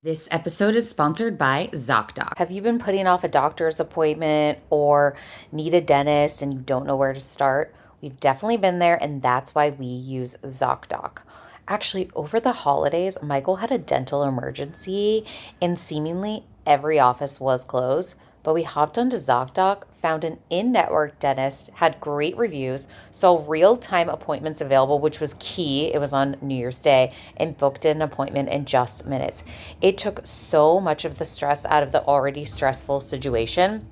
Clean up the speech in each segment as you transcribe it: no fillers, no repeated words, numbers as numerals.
This episode is sponsored by ZocDoc. Have you been putting off a doctor's appointment or need a dentist and you don't know where to start? We've definitely been there, and that's why we use ZocDoc. Actually, over the holidays, Michael had a dental emergency and seemingly every office was closed. But we hopped onto ZocDoc, found an in-network dentist, had great reviews, saw real-time appointments available, which was key. It was on New Year's Day, and booked an appointment in just minutes. It took so much of the stress out of the already stressful situation.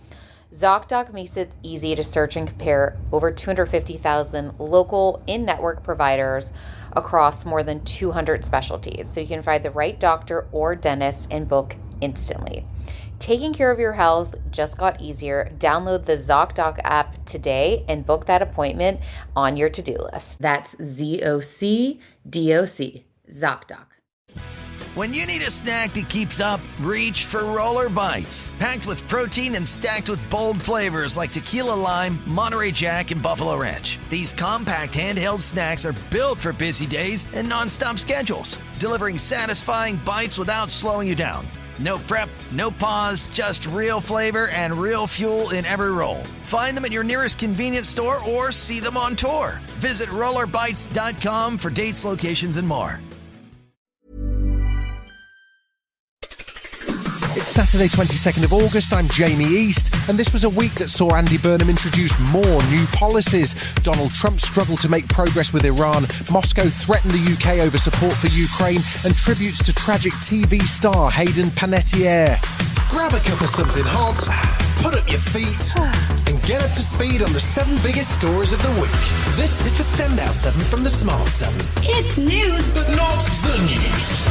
ZocDoc makes it easy to search and compare over 250,000 local in-network providers across more than 200 specialties, so you can find the right doctor or dentist and book instantly. Taking care of your health just got easier. Download the ZocDoc app today and book that appointment on your to-do list. That's ZocDoc. ZocDoc. When you need a snack that keeps up, reach for Roller Bites. Packed with protein and stacked with bold flavors like tequila lime, Monterey Jack, and Buffalo Ranch. These compact handheld snacks are built for busy days and non-stop schedules, delivering satisfying bites without slowing you down. No prep, no pause, just real flavor and real fuel in every roll. Find them at your nearest convenience store or see them on tour. Visit rollerbites.com for dates, locations, and more. It's Saturday, 22nd of August. I'm Jamie East, and this was a week that saw Andy Burnham introduce more new policies. Donald Trump struggled to make progress with Iran, Moscow threatened the UK over support for Ukraine, and tributes to tragic TV star Hayden Panettiere. Grab a cup of something hot, put up your feet, and get up to speed on the 7 biggest stories of the week. This is the Standout 7 from the Smart 7. It's news, But not the news.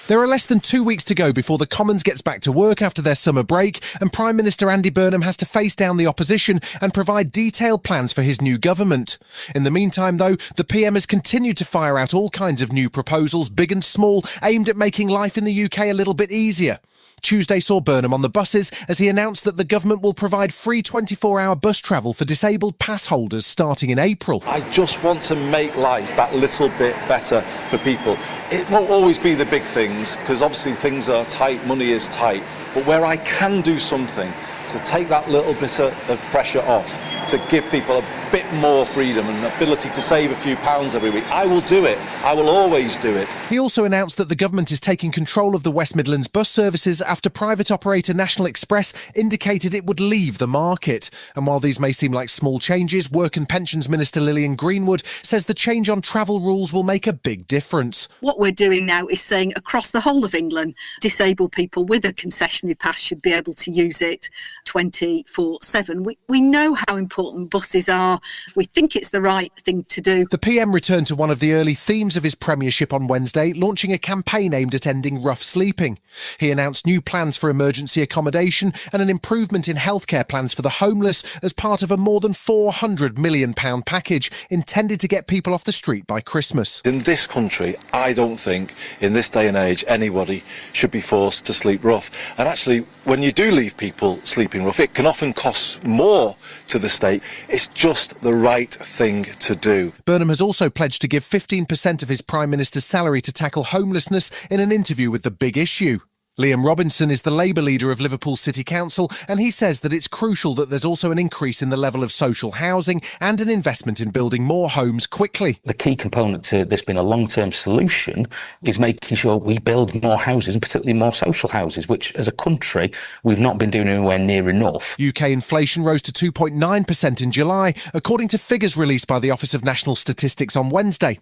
There are less than 2 weeks to go before the Commons gets back to work after their summer break, and Prime Minister Andy Burnham has to face down the opposition and provide detailed plans for his new government. In the meantime, though, the PM has continued to fire out all kinds of new proposals, big and small, aimed at making life in the UK a little bit easier. Tuesday saw Burnham on the buses as he announced that the government will provide free 24-hour bus travel for disabled pass holders starting in April. I just want to make life that little bit better for people. It won't always be the big things, because obviously things are tight, money is tight, but where I can do something to take that little bit of pressure off, to give people a bit more freedom and the ability to save a few pounds every week, I will do it. I will always do it. He also announced that the government is taking control of the West Midlands bus services after private operator National Express indicated it would leave the market. And while these may seem like small changes, Work and Pensions Minister Lillian Greenwood says the change on travel rules will make a big difference. What we're doing now is saying across the whole of England, disabled people with a concessionary pass should be able to use it 24/7. We know how important buses are. We think it's the right thing to do. The PM returned to one of the early themes of his premiership on Wednesday, launching a campaign aimed at ending rough sleeping. He announced new plans for emergency accommodation and an improvement in healthcare plans for the homeless as part of a more than £400 million package intended to get people off the street by Christmas. In this country, I don't think, in this day and age, anybody should be forced to sleep rough. And actually, when you do leave people sleeping rough, it can often cost more to the state. It's just the right thing to do. Burnham has also pledged to give 15% of his Prime Minister's salary to tackle homelessness in an interview with The Big Issue. Liam Robinson is the Labour leader of Liverpool City Council, and he says that it's crucial that there's also an increase in the level of social housing and an investment in building more homes quickly. The key component to this being a long-term solution is making sure we build more houses, and particularly more social houses, which as a country we've not been doing anywhere near enough. UK inflation rose to 2.9% in July, according to figures released by the Office of National Statistics on Wednesday.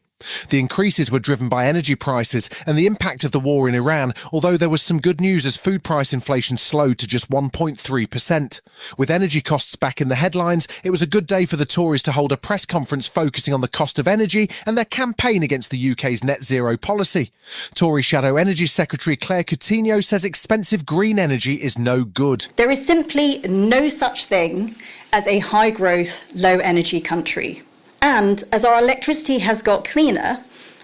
The increases were driven by energy prices and the impact of the war in Iran, although there was some good news as food price inflation slowed to just 1.3%. With energy costs back in the headlines, it was a good day for the Tories to hold a press conference focusing on the cost of energy and their campaign against the UK's net zero policy. Tory Shadow Energy Secretary Claire Coutinho says expensive green energy is no good. There is simply no such thing as a high-growth, low-energy country. And as our electricity has got cleaner,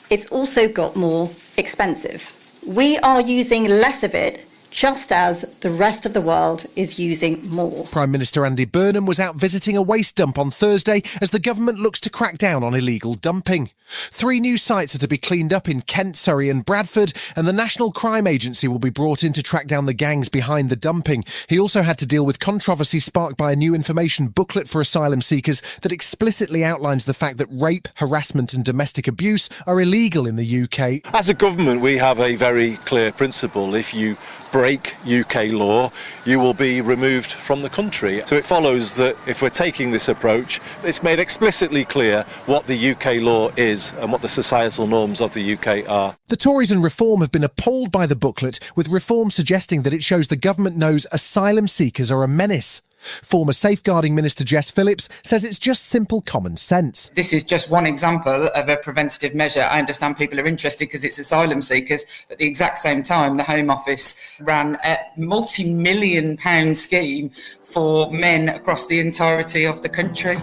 it's also got more expensive. We are using less of it just as the rest of the world is using more. Prime Minister Andy Burnham was out visiting a waste dump on Thursday as the government looks to crack down on illegal dumping. 3 new sites are to be cleaned up in Kent, Surrey and Bradford, and the National Crime Agency will be brought in to track down the gangs behind the dumping. He also had to deal with controversy sparked by a new information booklet for asylum seekers that explicitly outlines the fact that rape, harassment and domestic abuse are illegal in the UK. As a government, we have a very clear principle. If you break UK law, you will be removed from the country. So it follows that if we're taking this approach, it's made explicitly clear what the UK law is and what the societal norms of the UK are. The Tories and Reform have been appalled by the booklet, with Reform suggesting that it shows the government knows asylum seekers are a menace. Former Safeguarding Minister Jess Phillips says it's just simple common sense. This is just one example of a preventative measure. I understand people are interested because it's asylum seekers. At the exact same time, the Home Office ran a multi-million pound scheme for men across the entirety of the country.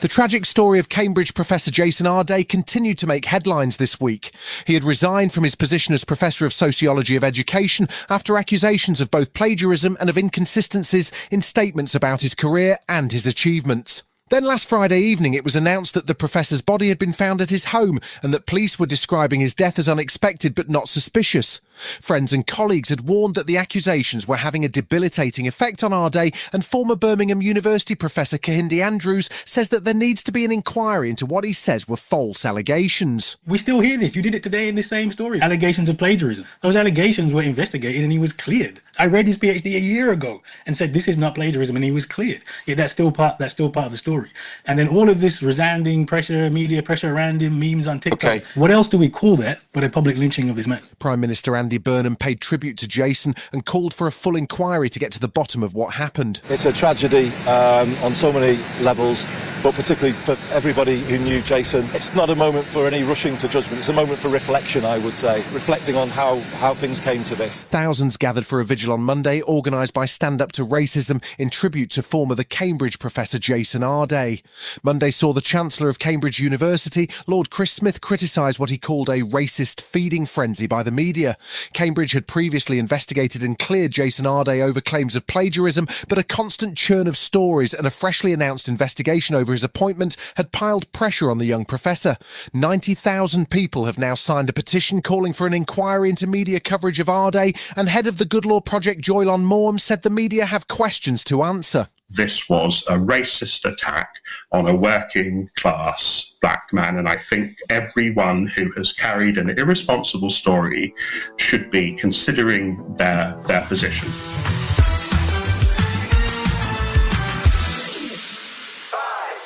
The tragic story of Cambridge professor Jason Arday continued to make headlines this week. He had resigned from his position as Professor of Sociology of Education after accusations of both plagiarism and of inconsistencies in statements about his career and his achievements. Then last Friday evening it was announced that the professor's body had been found at his home and that police were describing his death as unexpected but not suspicious. Friends and colleagues had warned that the accusations were having a debilitating effect on Arday, and former Birmingham University professor Kehinde Andrews says that there needs to be an inquiry into what he says were false allegations. We still hear this. You did it today in the same story. Allegations of plagiarism. Those allegations were investigated and he was cleared. I read his PhD a year ago and said this is not plagiarism and he was cleared. Yeah, that's still part of the story. And then all of this resounding pressure, media pressure around him, memes on TikTok. Okay. What else do we call that but a public lynching of this man? Prime Minister Andy Burnham paid tribute to Jason and called for a full inquiry to get to the bottom of what happened. It's a tragedy on so many levels, but particularly for everybody who knew Jason. It's not a moment for any rushing to judgment. It's a moment for reflection, I would say, reflecting on how things came to this. Thousands gathered for a vigil on Monday, organised by Stand to Racism, in tribute to former Cambridge professor Jason Arday. Monday saw the Chancellor of Cambridge University, Lord Chris Smith, criticise what he called a racist feeding frenzy by the media. Cambridge had previously investigated and cleared Jason Arday over claims of plagiarism, but a constant churn of stories and a freshly announced investigation over his appointment had piled pressure on the young professor. 90,000 people have now signed a petition calling for an inquiry into media coverage of Arday, and head of the Good Law Project Joylon Morham said the media have questions to answer. This was a racist attack on a working class black man, and I think everyone who has carried an irresponsible story should be considering their position.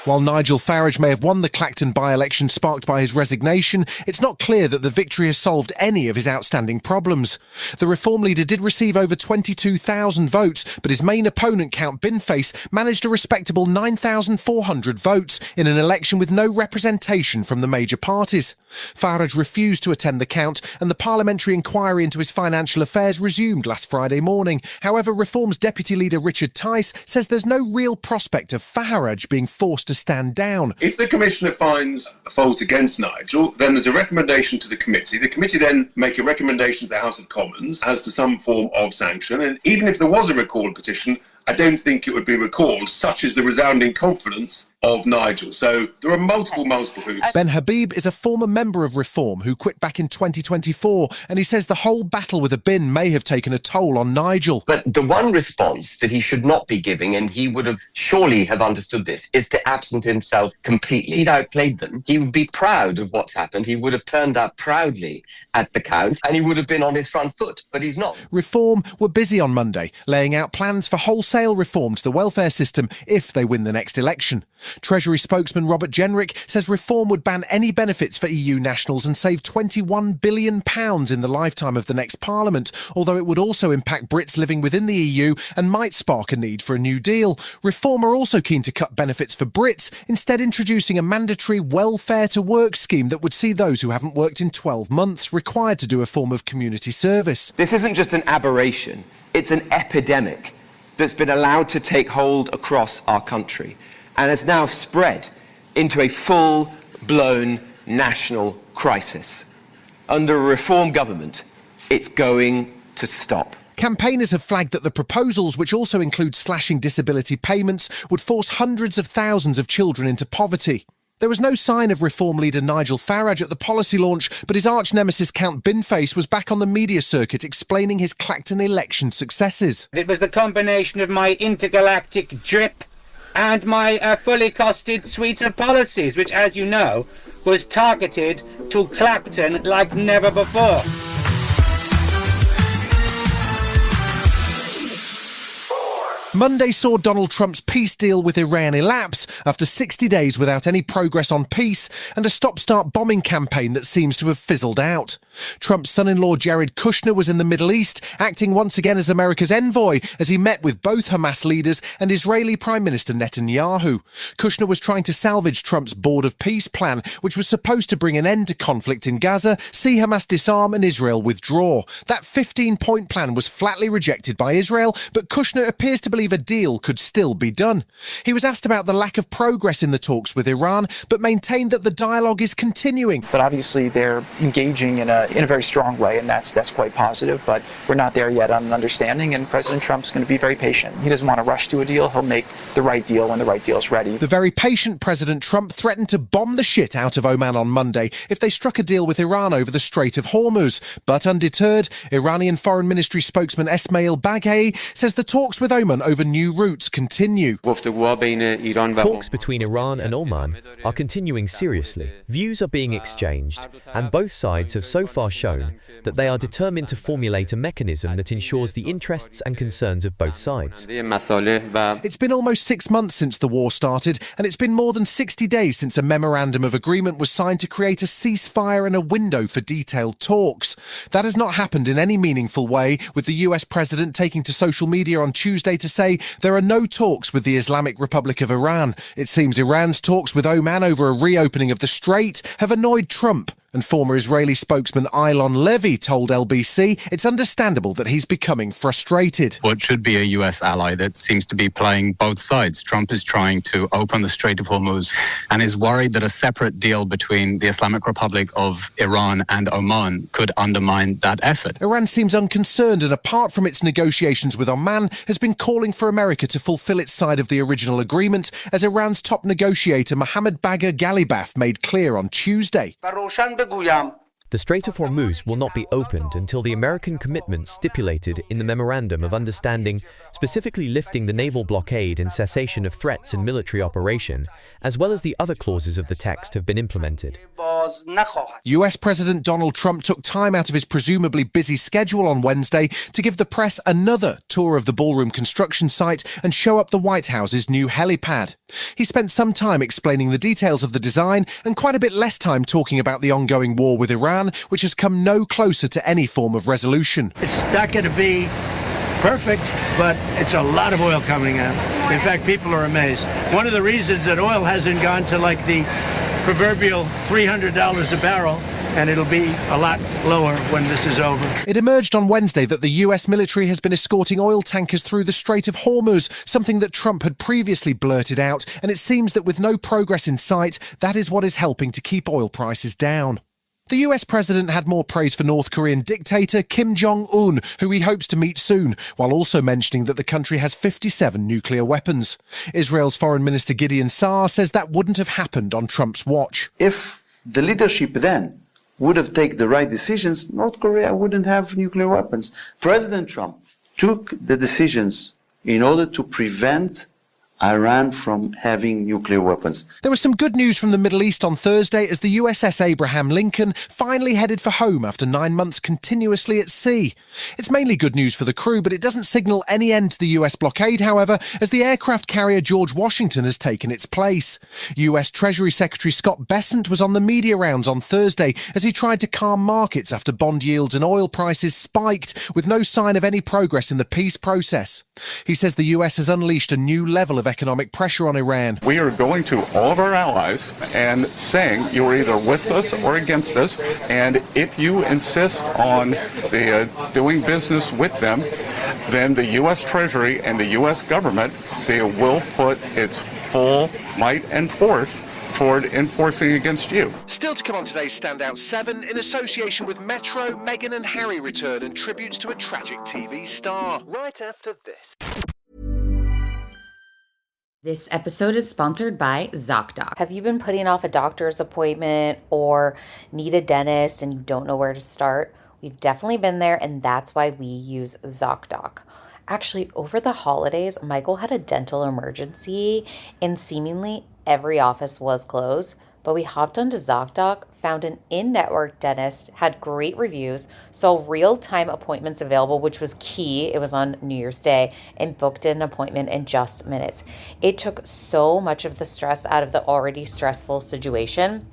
While Nigel Farage may have won the Clacton by-election sparked by his resignation, it's not clear that the victory has solved any of his outstanding problems. The Reform leader did receive over 22,000 votes, but his main opponent, Count Binface, managed a respectable 9,400 votes in an election with no representation from the major parties. Farage refused to attend the count, and the parliamentary inquiry into his financial affairs resumed last Friday morning. However, Reform's deputy leader Richard Tice says there's no real prospect of Farage being forced to stand down. If the Commissioner finds a fault against Nigel, then there's a recommendation to the committee. The committee then make a recommendation to the House of Commons as to some form of sanction. And even if there was a recall petition, I don't think it would be recalled, such is the resounding confidence of Nigel. So there are multiple hoops. Ben Habib is a former member of Reform who quit back in 2024, and he says the whole battle with a bin may have taken a toll on Nigel. But the one response that he should not be giving, and he would have surely have understood this, is to absent himself completely. He'd outplayed them. He would be proud of what's happened. He would have turned up proudly at the count, and he would have been on his front foot, but he's not. Reform were busy on Monday, laying out plans for wholesale reform to the welfare system if they win the next election. Treasury spokesman Robert Jenrick says Reform would ban any benefits for EU nationals and save £21 billion in the lifetime of the next Parliament, although it would also impact Brits living within the EU and might spark a need for a new deal. Reform are also keen to cut benefits for Brits, instead introducing a mandatory welfare to work scheme that would see those who haven't worked in 12 months required to do a form of community service. This isn't just an aberration, it's an epidemic that's been allowed to take hold across our country and has now spread into a full-blown national crisis. Under a reform government, it's going to stop. Campaigners have flagged that the proposals, which also include slashing disability payments, would force hundreds of thousands of children into poverty. There was no sign of Reform leader Nigel Farage at the policy launch, but his arch-nemesis Count Binface was back on the media circuit explaining his Clacton election successes. It was the combination of my intergalactic drip and my fully costed suite of policies, which, as you know, was targeted to Clacton like never before. Monday saw Donald Trump's peace deal with Iran elapse after 60 days without any progress on peace and a stop-start bombing campaign that seems to have fizzled out. Trump's son-in-law Jared Kushner was in the Middle East, acting once again as America's envoy as he met with both Hamas leaders and Israeli Prime Minister Netanyahu. Kushner was trying to salvage Trump's Board of Peace plan, which was supposed to bring an end to conflict in Gaza, see Hamas disarm and Israel withdraw. That 15-point plan was flatly rejected by Israel, but Kushner appears to believe a deal could still be done. He was asked about the lack of progress in the talks with Iran, but maintained that the dialogue is continuing. But obviously they're engaging in a very strong way, and that's quite positive, but we're not there yet on an understanding, and President Trump's going to be very patient. He doesn't want to rush to a deal. He'll make the right deal when the right deal is ready. The very patient President Trump threatened to bomb the shit out of Oman on Monday if they struck a deal with Iran over the Strait of Hormuz. But undeterred, Iranian Foreign Ministry spokesman Esmail Baghei says the talks with Oman over new routes continue. Talks between Iran and Oman are continuing seriously. Views are being exchanged, and both sides have so far shown that they are determined to formulate a mechanism that ensures the interests and concerns of both sides. It's been almost 6 months since the war started, and it's been more than 60 days since a memorandum of agreement was signed to create a ceasefire and a window for detailed talks. That has not happened in any meaningful way, with the US president taking to social media on Tuesday to say there are no talks with the Islamic Republic of Iran. It seems Iran's talks with Oman over a reopening of the strait have annoyed Trump. And former Israeli spokesman Ilon Levy told LBC it's understandable that he's becoming frustrated. What should be a US ally that seems to be playing both sides. Trump is trying to open the Strait of Hormuz and is worried that a separate deal between the Islamic Republic of Iran and Oman could undermine that effort. Iran seems unconcerned, and apart from its negotiations with Oman, has been calling for America to fulfill its side of the original agreement, as Iran's top negotiator Mohammad Bagher Ghalibaf made clear on Tuesday. The Strait of Hormuz will not be opened until the American commitments stipulated in the Memorandum of Understanding, specifically lifting the naval blockade and cessation of threats and military operation, as well as the other clauses of the text, have been implemented. US President Donald Trump took time out of his presumably busy schedule on Wednesday to give the press another tour of the ballroom construction site and show up the White House's new helipad. He spent some time explaining the details of the design and quite a bit less time talking about the ongoing war with Iran, which has come no closer to any form of resolution. It's not going to be perfect, but it's a lot of oil coming out. In fact, people are amazed. One of the reasons that oil hasn't gone to like the proverbial $300 a barrel, and it'll be a lot lower when this is over. It emerged on Wednesday that the US military has been escorting oil tankers through the Strait of Hormuz, something that Trump had previously blurted out, and it seems that with no progress in sight, that is what is helping to keep oil prices down. The US president had more praise for North Korean dictator Kim Jong-un, who he hopes to meet soon, while also mentioning that the country has 57 nuclear weapons. Israel's Foreign Minister Gideon Saar says that wouldn't have happened on Trump's watch. If the leadership then would have taken the right decisions, North Korea wouldn't have nuclear weapons. President Trump took the decisions in order to prevent Iran from having nuclear weapons. There was some good news from the Middle East on Thursday as the USS Abraham Lincoln finally headed for home after 9 months continuously at sea. It's mainly good news for the crew, but it doesn't signal any end to the US blockade, however, as the aircraft carrier George Washington has taken its place. US Treasury Secretary Scott Bessent was on the media rounds on Thursday as he tried to calm markets after bond yields and oil prices spiked, with no sign of any progress in the peace process. He says the US has unleashed a new level of economic pressure on Iran. We are going to all of our allies and saying you're either with us or against us, and if you insist on doing business with them, then the U.S. Treasury and the U.S. government, they will put its full might and force toward enforcing against you. Still to come on today's Standout 7, in association with Metro, Meghan and Harry return and tributes to a tragic TV star. Right after this. This episode is sponsored by ZocDoc. Have you been putting off a doctor's appointment or need a dentist and you don't know where to start? We've definitely been there, and that's why we use ZocDoc. Actually, over the holidays, Michael had a dental emergency and seemingly every office was closed. But we hopped onto ZocDoc, found an in-network dentist, had great reviews, saw real-time appointments available, which was key. It was on New Year's Day, and booked an appointment in just minutes. It took so much of the stress out of the already stressful situation.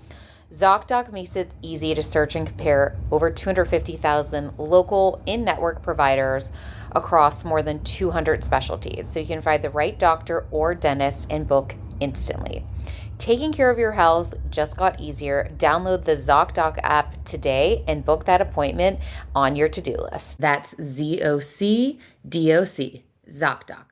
ZocDoc makes it easy to search and compare over 250,000 local in-network providers across more than 200 specialties, so you can find the right doctor or dentist and book instantly. Taking care of your health just got easier. Download the ZocDoc app today and book that appointment on your to-do list. That's ZocDoc. ZocDoc.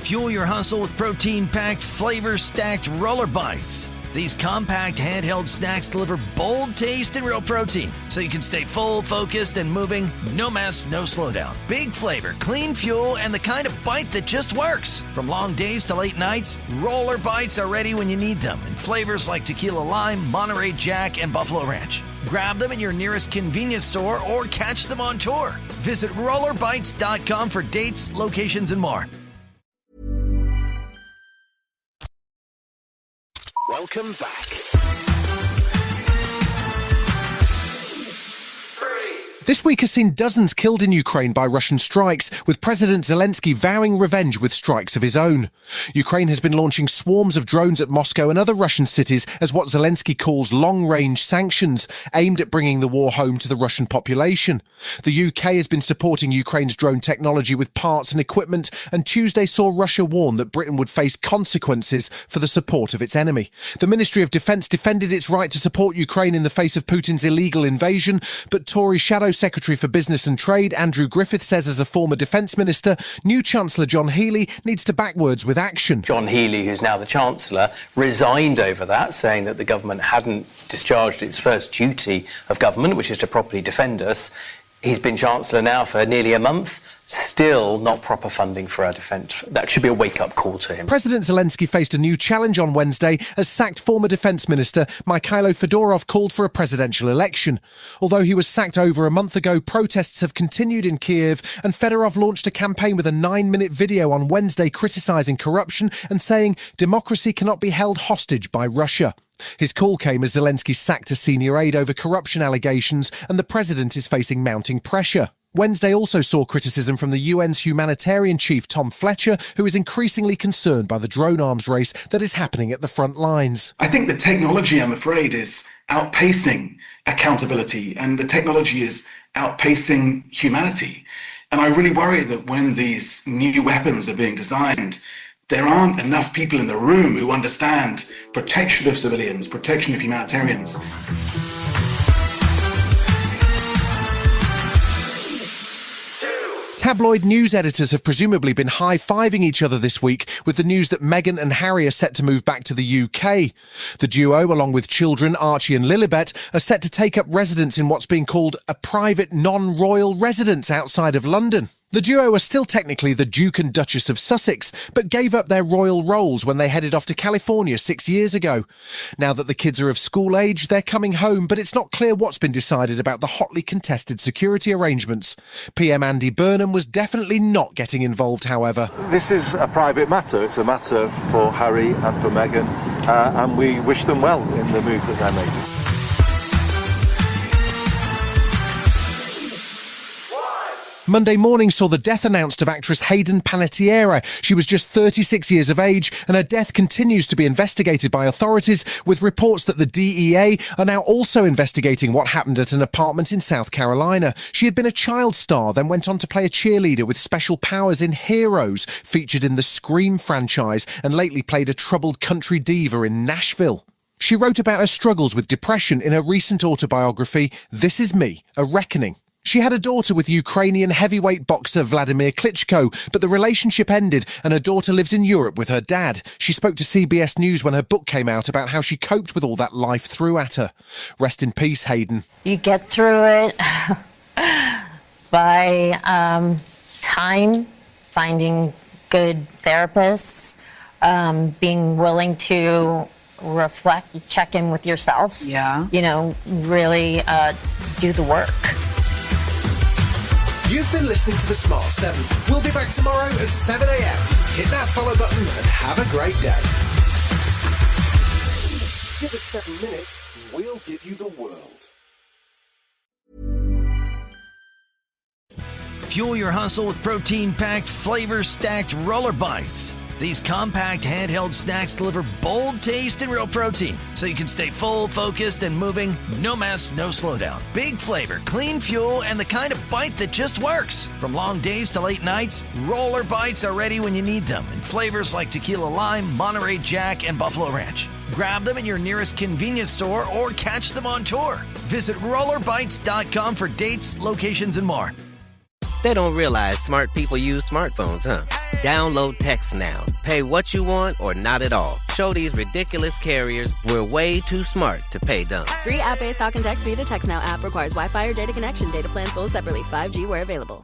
Fuel your hustle with protein-packed, flavor-stacked Roller Bites. These compact handheld snacks deliver bold taste and real protein, so you can stay full, focused, and moving. No mess, no slowdown. Big flavor, clean fuel, and the kind of bite that just works. From long days to late nights, Roller Bites are ready when you need them in flavors like Tequila Lime, Monterey Jack, and Buffalo Ranch. Grab them in your nearest convenience store or catch them on tour. Visit rollerbites.com for dates, locations, and more. Welcome back. This week has seen dozens killed in Ukraine by Russian strikes, with President Zelensky vowing revenge with strikes of his own. Ukraine has been launching swarms of drones at Moscow and other Russian cities as what Zelensky calls long-range sanctions, aimed at bringing the war home to the Russian population. The UK has been supporting Ukraine's drone technology with parts and equipment, and Tuesday saw Russia warn that Britain would face consequences for the support of its enemy. The Ministry of Defence defended its right to support Ukraine in the face of Putin's illegal invasion, but Tory Shadow Secretary for Business and Trade Andrew Griffith says, as a former Defence Minister, new Chancellor John Healey needs to back words with action. John Healey, who's now the Chancellor, resigned over that, saying that the government hadn't discharged its first duty of government, which is to properly defend us. He's been Chancellor now for nearly a month. Still not proper funding for our defence. That should be a wake-up call to him. President Zelensky faced a new challenge on Wednesday as sacked former Defence Minister Mikhailo Fedorov called for a presidential election. Although he was sacked over a month ago, protests have continued in Kiev, and Fedorov launched a campaign with a 9-minute video on Wednesday criticising corruption and saying democracy cannot be held hostage by Russia. His call came as Zelensky sacked a senior aide over corruption allegations, and the president is facing mounting pressure. Wednesday also saw criticism from the UN's humanitarian chief Tom Fletcher, who is increasingly concerned by the drone arms race that is happening at the front lines. I think the technology, I'm afraid, is outpacing accountability, and the technology is outpacing humanity. And I really worry that when these new weapons are being designed, there aren't enough people in the room who understand protection of civilians, protection of humanitarians. Tabloid news editors have presumably been high-fiving each other this week with the news that Meghan and Harry are set to move back to the UK. The duo, along with children Archie and Lilibet, are set to take up residence in what's being called a private non-royal residence outside of London. The duo are still technically the Duke and Duchess of Sussex, but gave up their royal roles when they headed off to California 6 years ago. Now that the kids are of school age, they're coming home, but it's not clear what's been decided about the hotly contested security arrangements. PM Andy Burnham was definitely not getting involved, however. This is a private matter. It's a matter for Harry and for Meghan, and we wish them well in the move that they're making. Monday morning saw the death announced of actress Hayden Panettiere. She was just 36 years of age, and her death continues to be investigated by authorities, with reports that the DEA are now also investigating what happened at an apartment in South Carolina. She had been a child star, then went on to play a cheerleader with special powers in Heroes, featured in the Scream franchise, and lately played a troubled country diva in Nashville. She wrote about her struggles with depression in her recent autobiography, This Is Me, A Reckoning. She had a daughter with Ukrainian heavyweight boxer Vladimir Klitschko, but the relationship ended and her daughter lives in Europe with her dad. She spoke to CBS News when her book came out about how she coped with all that life threw at her. Rest in peace, Hayden. You get through it by time, finding good therapists, being willing to reflect, check in with yourself. Yeah. You know, really do the work. You've been listening to The Smart 7. We'll be back tomorrow at 7 a.m. Hit that follow button and have a great day. Give us 7 minutes, we'll give you the world. Fuel your hustle with protein-packed, flavor-stacked Roller Bites. These compact handheld snacks deliver bold taste and real protein, so you can stay full, focused, and moving. No mess, no slowdown. Big flavor, clean fuel, and the kind of bite that just works. From long days to late nights, Roller Bites are ready when you need them in flavors like tequila lime, Monterey Jack, and Buffalo Ranch. Grab them in your nearest convenience store or catch them on tour. Visit rollerbites.com for dates, locations, and more. They don't realize smart people use smartphones, huh? Download Text Now. Pay what you want or not at all. Show these ridiculous carriers we're way too smart to pay dumb. Free app-based talk and text via the Text Now app requires Wi-Fi or data connection. Data plans sold separately. 5G where available.